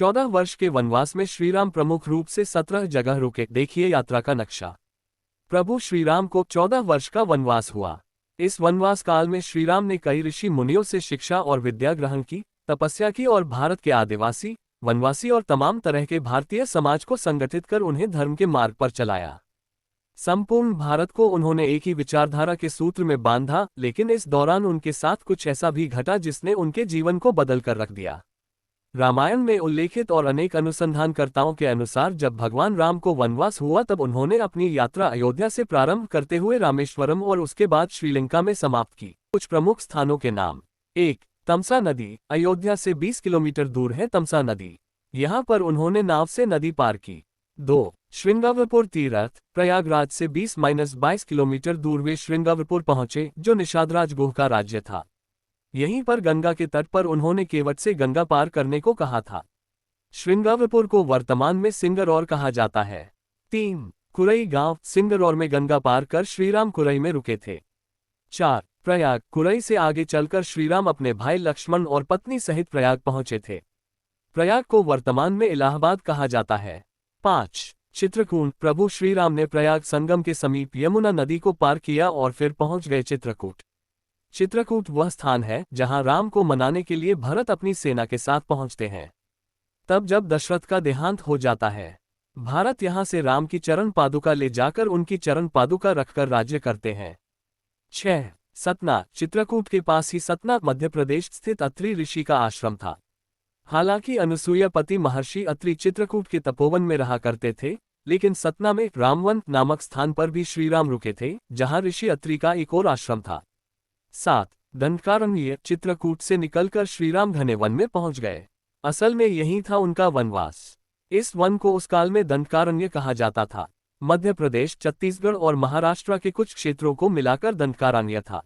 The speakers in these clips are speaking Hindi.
14 वर्ष के वनवास में श्रीराम प्रमुख रूप से 17 जगह रुके। देखिए यात्रा का नक्शा। प्रभु श्रीराम को 14 वर्ष का वनवास हुआ। इस वनवास काल में श्रीराम ने कई ऋषि मुनियों से शिक्षा और विद्या ग्रहण की, तपस्या की और भारत के आदिवासी, वनवासी और तमाम तरह के भारतीय समाज को संगठित कर उन्हें धर्म के मार्ग पर चलाया। संपूर्ण भारत को उन्होंने एक ही विचारधारा के सूत्र में बांधा, लेकिन इस दौरान उनके साथ कुछ ऐसा भी घटा जिसने उनके जीवन को बदल कर रख दिया। रामायण में उल्लेखित और अनेक अनुसंधानकर्ताओं के अनुसार जब भगवान राम को वनवास हुआ तब उन्होंने अपनी यात्रा अयोध्या से प्रारंभ करते हुए रामेश्वरम और उसके बाद श्रीलंका में समाप्त की। कुछ प्रमुख स्थानों के नाम। 1. तमसा नदी। अयोध्या से 20 किलोमीटर दूर है तमसा नदी। यहाँ पर उन्होंने नाव से नदी पार की। 2. श्रृंगावरपुर तीर्थ। प्रयागराज से 20-22 किलोमीटर दूर वे श्रृंगावरपुर पहुंचे, जो निषादराज गुह का राज्य था। यहीं पर गंगा के तट पर उन्होंने केवट से गंगा पार करने को कहा था। श्रृंगावरपुर को वर्तमान में सिंगरौर कहा जाता है। 3. कुरई गांव। सिंगरौर में गंगा पार कर श्रीराम कुरई में रुके थे। 4. प्रयाग। कुरई से आगे चलकर श्रीराम अपने भाई लक्ष्मण और पत्नी सहित प्रयाग पहुंचे थे। प्रयाग को वर्तमान में इलाहाबाद कहा जाता है। 5. चित्रकूट। प्रभु श्रीराम ने प्रयाग संगम के समीप यमुना नदी को पार किया और फिर पहुंच गए चित्रकूट। चित्रकूट वह स्थान है जहां राम को मनाने के लिए भरत अपनी सेना के साथ पहुंचते हैं। तब जब दशरथ का देहांत हो जाता है, भारत यहां से राम की चरण पादुका ले जाकर उनकी चरण पादुका रखकर राज्य करते हैं। 6. सतना। चित्रकूट के पास ही सतना मध्य प्रदेश स्थित अत्रि ऋषि का आश्रम था। हालांकि अनुसूया पति महर्षि अत्रि चित्रकूट के तपोवन में रहा करते थे, लेकिन सतना में रामवन नामक स्थान पर भी श्रीराम रुके थे, जहां ऋषि अत्रि का एक और आश्रम था। 7. दंडकारण्य। चित्रकूट से निकलकर श्रीराम घने वन में पहुंच गए। असल में यही था उनका वनवास। इस वन को उस काल में दंडकारण्य कहा जाता था। मध्य प्रदेश, छत्तीसगढ़ और महाराष्ट्र के कुछ क्षेत्रों को मिलाकर दंडकारण्य था।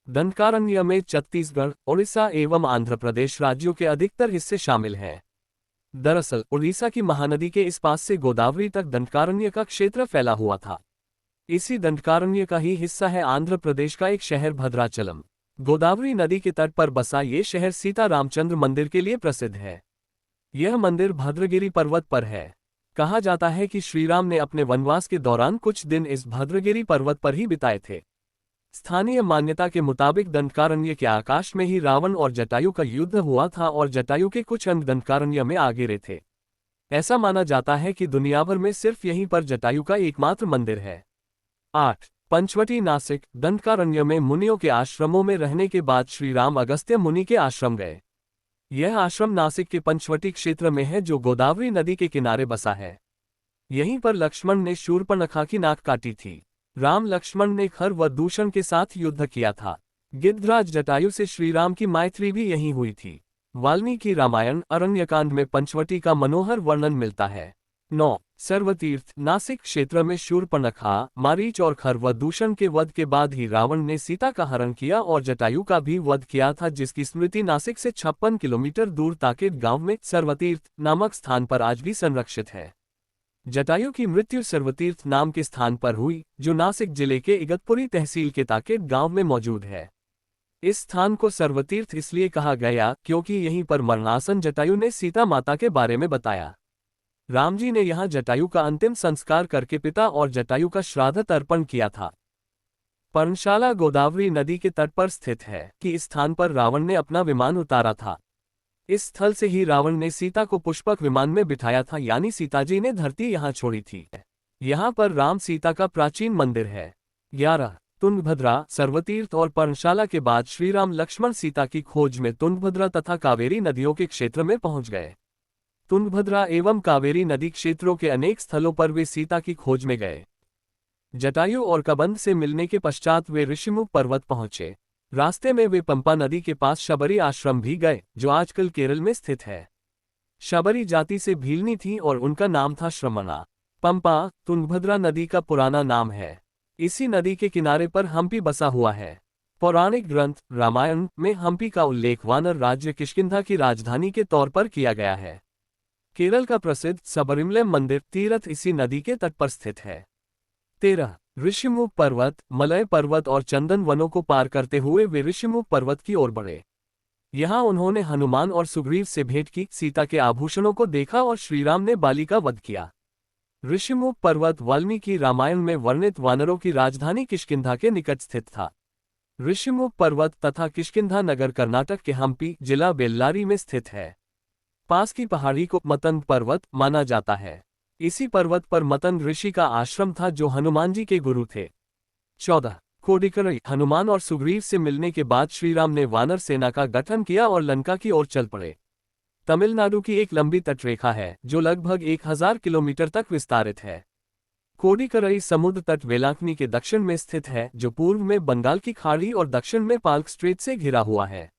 दंडकारण्य में छत्तीसगढ़, उड़ीसा एवं आंध्र प्रदेश राज्यों के अधिकतर हिस्से शामिल हैं। दरअसल उड़ीसा की महानदी के इस पास से गोदावरी तक दंडकारण्य का क्षेत्र फैला हुआ था। इसी दंडकारण्य का ही हिस्सा है आंध्र प्रदेश का एक शहर भद्राचलम। गोदावरी नदी के तट पर बसा ये शहर सीता रामचंद्र मंदिर के लिए प्रसिद्ध है। यह मंदिर भद्रगिरि पर्वत पर है। कहा जाता है कि श्रीराम ने अपने वनवास के दौरान कुछ दिन इस भद्रगिरि पर्वत पर ही बिताए थे। स्थानीय मान्यता के मुताबिक दंडकारण्य के आकाश में ही रावण और जटायु का युद्ध हुआ था और जटायु के कुछ अंग दंडकारण्य में आ गिरे थे। ऐसा माना जाता है कि दुनिया भर में सिर्फ यहीं पर जटायु का एकमात्र मंदिर है। 8. पंचवटी नासिक। दंडकारण्य में मुनियों के आश्रमों में रहने के बाद श्रीराम अगस्त्य मुनि के आश्रम गए। यह आश्रम नासिक के पंचवटी क्षेत्र में है, जो गोदावरी नदी के किनारे बसा है। यहीं पर लक्ष्मण ने शूर्पणखा की नाक काटी थी। राम लक्ष्मण ने खर व दूषण के साथ युद्ध किया था। गिद्धराज जटायु से श्रीराम की मैत्री भी यहीं हुई थी। वाल्मीकि रामायण अरण्यकांड में पंचवटी का मनोहर वर्णन मिलता है। 9. सर्वतीर्थ। नासिक क्षेत्र में शूर्पणखा, मारीच और खर व दूषण के वध के बाद ही रावण ने सीता का हरण किया और जटायु का भी वध किया था, जिसकी स्मृति नासिक से 56 किलोमीटर दूर ताकेत गांव में सर्वतीर्थ नामक स्थान पर आज भी संरक्षित है। जटायु की मृत्यु सर्वतीर्थ नाम के स्थान पर हुई, जो नासिक जिले के इगतपुरी तहसील के ताकेत गांव में मौजूद है। इस स्थान को सर्वतीर्थ इसलिए कहा गया क्योंकि यहीं पर मरणासन जटायु ने सीता माता के बारे में बताया। राम जी ने यहाँ जटायु का अंतिम संस्कार करके पिता और जटायु का श्राद्ध तर्पण किया था। पर्णशाला गोदावरी नदी के तट पर स्थित है कि इस स्थान पर रावण ने अपना विमान उतारा था। इस स्थल से ही रावण ने सीता को पुष्पक विमान में बिठाया था, यानी सीताजी ने धरती यहाँ छोड़ी थी। यहाँ पर राम सीता का प्राचीन मंदिर है। 11. तुंगभद्रा। सर्वतीर्थ और पर्णशाला के बाद श्रीराम लक्ष्मण सीता की खोज में तुंगभद्रा तथा कावेरी नदियों के क्षेत्र में पहुंच गए। तुंगभद्रा एवं कावेरी नदी क्षेत्रों के अनेक स्थलों पर वे सीता की खोज में गए। जटायु और कबंध से मिलने के पश्चात वे ऋषिमुख पर्वत पहुंचे। रास्ते में वे पंपा नदी के पास शबरी आश्रम भी गए, जो आजकल केरल में स्थित है। शबरी जाति से भीलनी थी और उनका नाम था श्रमणा। पंपा तुंगभद्रा नदी का पुराना नाम है। इसी नदी के किनारे पर हम्पी बसा हुआ है। पौराणिक ग्रंथ रामायण में हम्पी का उल्लेख वानर राज्य किष्किंधा की राजधानी के तौर पर किया गया है। केरल का प्रसिद्ध सबरीमलै मंदिर तीर्थ इसी नदी के तट पर स्थित है। 13. ऋषिमुख पर्वत। मलय पर्वत और चंदन वनों को पार करते हुए वे ऋषिमुख पर्वत की ओर बढ़े। यहाँ उन्होंने हनुमान और सुग्रीव से भेंट की, सीता के आभूषणों को देखा और श्रीराम ने बाली का वध किया। ऋषिमुख पर्वत वाल्मीकि रामायण में वर्णित वानरों की राजधानी किष्किंधा के निकट स्थित था। ऋषिमुख पर्वत तथा किष्किंधा नगर कर्नाटक के हम्पी जिला बेल्लारी में स्थित है। पास की पहाड़ी को मतंग पर्वत माना जाता है। इसी पर्वत पर मतंग ऋषि का आश्रम था जो हनुमान जी के गुरु थे। 14 कोडिकरई हनुमान और सुग्रीव से मिलने के बाद श्रीराम ने वानर सेना का गठन किया और लंका की ओर चल पड़े। तमिलनाडु की एक लंबी तटरेखा है जो लगभग 1000 किलोमीटर तक विस्तारित है। कोडिकरई समुद्र तट वेलांकनी के दक्षिण में स्थित है जो पूर्व में बंगाल की खाड़ी और दक्षिण में पाल्क स्ट्रेट से घिरा हुआ है।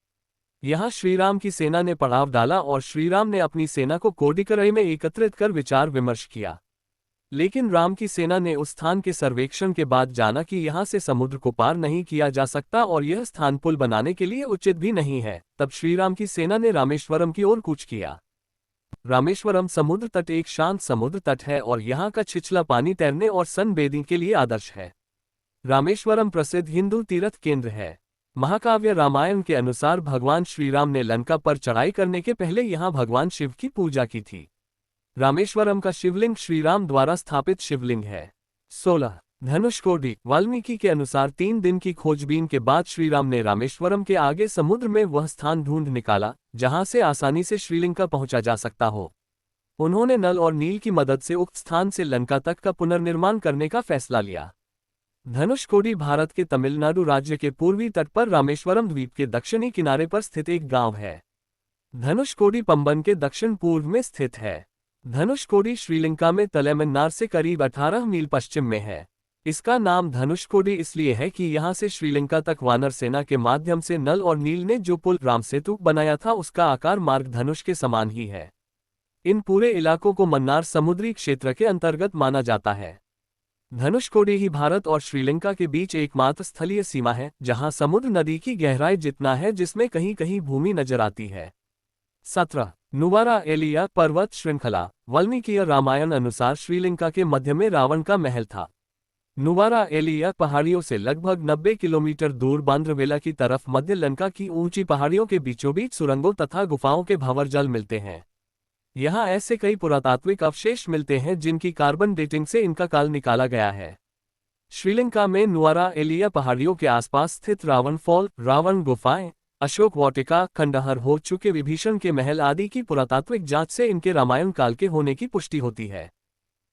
यहाँ श्रीराम की सेना ने पड़ाव डाला और श्रीराम ने अपनी सेना को कोडिकरई में एकत्रित कर विचार विमर्श किया। लेकिन राम की सेना ने उस स्थान के सर्वेक्षण के बाद जाना कि यहाँ से समुद्र को पार नहीं किया जा सकता और यह स्थान पुल बनाने के लिए उचित भी नहीं है। तब श्रीराम की सेना ने रामेश्वरम की ओर कूच किया। रामेश्वरम समुद्र तट एक शांत समुद्र तट है और यहाँ का छिछला पानी तैरने और सनबेदिंग के लिए आदर्श है। रामेश्वरम प्रसिद्ध हिंदू तीर्थ केंद्र है। महाकाव्य रामायण के अनुसार भगवान श्रीराम ने लंका पर चढ़ाई करने के पहले यहाँ भगवान शिव की पूजा की थी। रामेश्वरम का शिवलिंग श्रीराम द्वारा स्थापित शिवलिंग है। 16 धनुषकोडी वाल्मीकि के अनुसार 3 दिन की खोजबीन के बाद श्रीराम ने रामेश्वरम के आगे समुद्र में वह स्थान ढूंढ निकाला जहां से आसानी से श्रीलंका पहुंचा जा सकता हो। उन्होंने नल और नील की मदद से उक्त स्थान से लंका तक का पुनर्निर्माण करने का फैसला लिया। धनुषकोडी भारत के तमिलनाडु राज्य के पूर्वी तट पर रामेश्वरम द्वीप के दक्षिणी किनारे पर स्थित एक गांव है। धनुषकोडी पंबन के दक्षिण पूर्व में स्थित है। धनुषकोडी श्रीलंका में तलैमन्नार से करीब 18 मील पश्चिम में है। इसका नाम धनुषकोडी इसलिए है कि यहाँ से श्रीलंका तक वानर सेना के माध्यम से नल और नील ने जो पुल राम सेतु बनाया था उसका आकार मार्ग धनुष के समान ही है। इन पूरे इलाकों को मन्नार समुद्री क्षेत्र के अंतर्गत माना जाता है। धनुषकोडी ही भारत और श्रीलंका के बीच एकमात्र स्थलीय सीमा है जहां समुद्र नदी की गहराई जितना है जिसमें कहीं कहीं भूमि नजर आती है। 17 नुवारा एलिया पर्वत श्रृंखला वाल्मीकि रामायण अनुसार श्रीलंका के मध्य में रावण का महल था। नुवारा एलिया पहाड़ियों से लगभग 90 किलोमीटर दूर बांद्रवेला की तरफ मध्य लंका की ऊंची पहाड़ियों के बीचों बीच सुरंगों तथा गुफाओं के भंवर जल मिलते हैं। यहाँ ऐसे कई पुरातात्विक अवशेष मिलते हैं जिनकी कार्बन डेटिंग से इनका काल निकाला गया है। श्रीलंका में नुवारा एलिया पहाड़ियों के आसपास स्थित रावण फॉल, रावण गुफाएं, अशोक वाटिका, खंडहर हो चुके विभीषण के महल आदि की पुरातात्विक जांच से इनके रामायण काल के होने की पुष्टि होती है।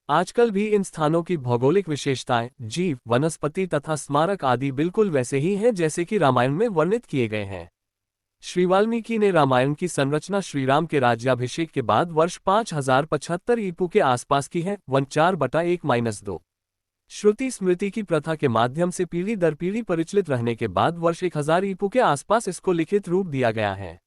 आजकल भी इन स्थानों की भौगोलिक विशेषताएं, जीव, वनस्पति तथा स्मारक आदि बिल्कुल वैसे ही हैं जैसे कि रामायण में वर्णित किए गए हैं। श्री वाल्मीकि ने रामायण की संरचना श्रीराम के राज्याभिषेक के बाद वर्ष 5075 ईपू के आसपास की है। 4/1-2 श्रुति स्मृति की प्रथा के माध्यम से पीढ़ी दर पीढ़ी परिचालित रहने के बाद वर्ष 1000 ईपू के आसपास इसको लिखित रूप दिया गया है।